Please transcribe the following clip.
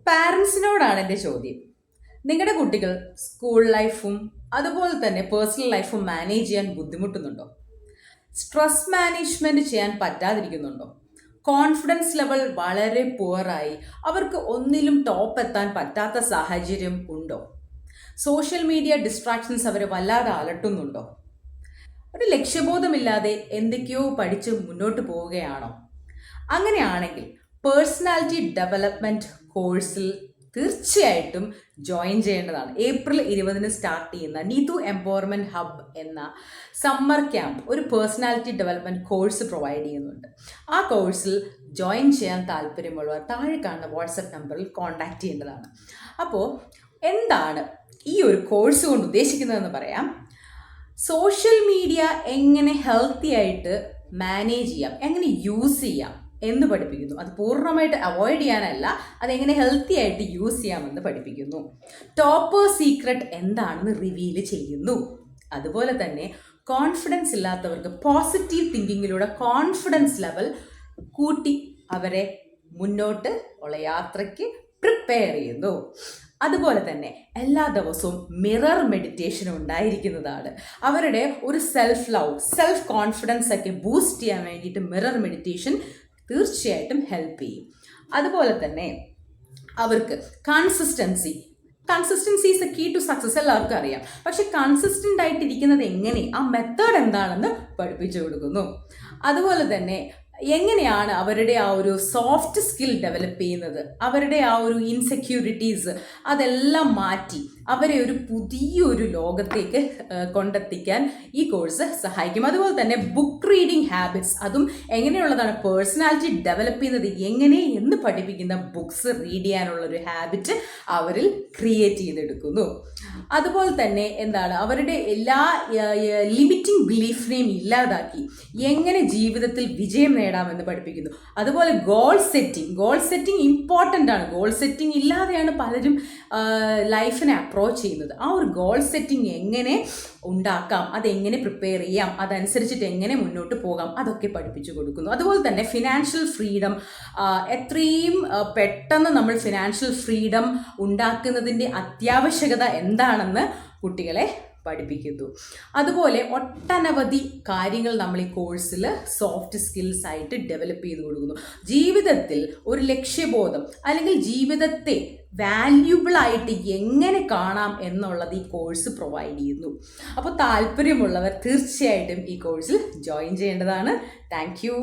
പാരൻസിനോടാണ് എൻ്റെ ചോദ്യം. നിങ്ങളുടെ കുട്ടികൾ സ്കൂൾ ലൈഫും അതുപോലെ തന്നെ പേഴ്സണൽ ലൈഫും മാനേജ് ചെയ്യാൻ ബുദ്ധിമുട്ടുന്നുണ്ടോ? സ്ട്രെസ് മാനേജ്മെൻറ്റ് ചെയ്യാൻ പറ്റാതിരിക്കുന്നുണ്ടോ? കോൺഫിഡൻസ് ലെവൽ വളരെ പുവറായി അവർക്ക് ഒന്നിലും ടോപ്പ് എത്താൻ പറ്റാത്ത സാഹചര്യം ഉണ്ടോ? സോഷ്യൽ മീഡിയ ഡിസ്ട്രാക്ഷൻസ് അവരെ വല്ലാതെ അലട്ടുന്നുണ്ടോ? ഒരു ലക്ഷ്യബോധമില്ലാതെ എന്തൊക്കെയോ പഠിച്ച് മുന്നോട്ട് പോവുകയാണോ? അങ്ങനെയാണെങ്കിൽ പേഴ്സണാലിറ്റി ഡെവലപ്മെൻറ്റ് കോഴ്സിൽ തീർച്ചയായിട്ടും ജോയിൻ ചെയ്യേണ്ടതാണ്. ഏപ്രിൽ 20 സ്റ്റാർട്ട് ചെയ്യുന്ന നീതു എംപവർമെൻറ്റ് ഹബ് എന്ന സമ്മർ ക്യാമ്പ് ഒരു പേഴ്സണാലിറ്റി ഡെവലപ്മെൻറ്റ് കോഴ്സ് പ്രൊവൈഡ് ചെയ്യുന്നുണ്ട്. ആ കോഴ്സിൽ ജോയിൻ ചെയ്യാൻ താല്പര്യമുള്ളവർ താഴെ കാണുന്ന വാട്സപ്പ് നമ്പറിൽ കോൺടാക്റ്റ് ചെയ്യേണ്ടതാണ്. അപ്പോൾ എന്താണ് ഈ ഒരു കോഴ്സ് കൊണ്ട് ഉദ്ദേശിക്കുന്നതെന്ന് പറയാം. സോഷ്യൽ മീഡിയ എങ്ങനെ ഹെൽത്തി ആയിട്ട് മാനേജ് ചെയ്യാം, എങ്ങനെ യൂസ് ചെയ്യാം എന്ന് പഠിപ്പിക്കുന്നു. അത് പൂർണ്ണമായിട്ട് അവോയ്ഡ് ചെയ്യാനല്ല, അതെങ്ങനെ ഹെൽത്തി ആയിട്ട് യൂസ് ചെയ്യാമെന്ന് പഠിപ്പിക്കുന്നു. ടോപ്പർ സീക്രട്ട് എന്താണെന്ന് റിവീൽ ചെയ്യുന്നു. അതുപോലെ തന്നെ കോൺഫിഡൻസ് ഇല്ലാത്തവർക്ക് പോസിറ്റീവ് തിങ്കിങ്ങിലൂടെ കോൺഫിഡൻസ് ലെവൽ കൂട്ടി അവരെ മുന്നോട്ട് ഉള്ള യാത്രയ്ക്ക് പ്രിപ്പയർ ചെയ്യുന്നു. അതുപോലെ തന്നെ എല്ലാ ദിവസവും മിറർ മെഡിറ്റേഷൻ ഉണ്ടായിരിക്കുന്നതാണ്. അവരുടെ ഒരു സെൽഫ് ലവ്, സെൽഫ് കോൺഫിഡൻസ് ഒക്കെ ബൂസ്റ്റ് ചെയ്യാൻ വേണ്ടിയിട്ട് മിറർ മെഡിറ്റേഷൻ തീർച്ചയായിട്ടും ഹെൽപ്പ് ചെയ്യും. അതുപോലെ തന്നെ അവർക്ക് consistency is a key to success എല്ലാവർക്കും അറിയാം. പക്ഷെ കൺസിസ്റ്റൻ്റ് ആയിട്ടിരിക്കുന്നത് എങ്ങനെ, ആ മെത്തേഡ് എന്താണെന്ന് പഠിപ്പിച്ചു കൊടുക്കുന്നു. അതുപോലെ തന്നെ എങ്ങനെയാണ് അവരുടെ ആ ഒരു സോഫ്റ്റ് സ്കിൽ ഡെവലപ്പ് ചെയ്യുന്നത്, അവരുടെ ആ ഒരു ഇൻസെക്യൂരിറ്റീസ് അതെല്ലാം മാറ്റി അവരെ ഒരു പുതിയൊരു ലോകത്തേക്ക് കൊണ്ടെത്തിക്കാൻ ഈ കോഴ്സ് സഹായിക്കും. അതുപോലെ തന്നെ ബുക്ക് റീഡിങ് ഹാബിറ്റ്സ്, അതും എങ്ങനെയുള്ളതാണ്, പേഴ്സണാലിറ്റി ഡെവലപ്പ് ചെയ്യുന്നത് എങ്ങനെ എന്ന് പഠിപ്പിക്കുന്ന ബുക്സ് റീഡ് ചെയ്യാനുള്ളൊരു ഹാബിറ്റ് അവരിൽ ക്രിയേറ്റ് ചെയ്തെടുക്കുന്നു. അതുപോലെ തന്നെ എന്താണ്, അവരുടെ എല്ലാ ലിമിറ്റിംഗ് ബിലീഫിനെയും ഇല്ലാതാക്കി എങ്ങനെ ജീവിതത്തിൽ വിജയം നേടാമെന്ന് പഠിപ്പിക്കുന്നു. അതുപോലെ ഗോൾ സെറ്റിംഗ് ഇമ്പോർട്ടൻ്റ് ആണ്. ഗോൾ സെറ്റിംഗ് ഇല്ലാതെയാണ് പലരും ലൈഫിനെ അപ്രോച്ച് ചെയ്യുന്നത്. ആ ഒരു ഗോൾ സെറ്റിംഗ് എങ്ങനെ ഉണ്ടാക്കാം, അതെങ്ങനെ പ്രിപ്പയർ ചെയ്യാം, അതനുസരിച്ചിട്ട് എങ്ങനെ മുന്നോട്ട് പോകാം, അതൊക്കെ പഠിപ്പിച്ചു കൊടുക്കുന്നു. അതുപോലെ തന്നെ ഫിനാൻഷ്യൽ ഫ്രീഡം, എത്രയും പെട്ടെന്ന് നമ്മൾ ഫിനാൻഷ്യൽ ഫ്രീഡം ഉണ്ടാക്കുന്നതിൻ്റെ അത്യാവശ്യകത എന്താണെന്ന് കുട്ടികളെ പഠിപ്പിക്കുന്നു. അതുപോലെ ഒട്ടനവധി കാര്യങ്ങൾ നമ്മൾ ഈ കോഴ്സിൽ സോഫ്റ്റ് സ്കിൽസ് ആയിട്ട് ഡെവലപ്പ് ചെയ്ത് കൊടുക്കുന്നു. ജീവിതത്തിൽ ഒരു ലക്ഷ്യബോധം അല്ലെങ്കിൽ ജീവിതത്തെ വാല്യൂബിൾ ആയിട്ട് എങ്ങനെ കാണാം എന്നുള്ളത് ഈ കോഴ്സ് പ്രൊവൈഡ് ചെയ്യുന്നു. അപ്പോൾ താല്പര്യമുള്ളവർ തീർച്ചയായിട്ടും ഈ കോഴ്സിൽ ജോയിൻ ചെയ്യേണ്ടതാണ്. Thank you.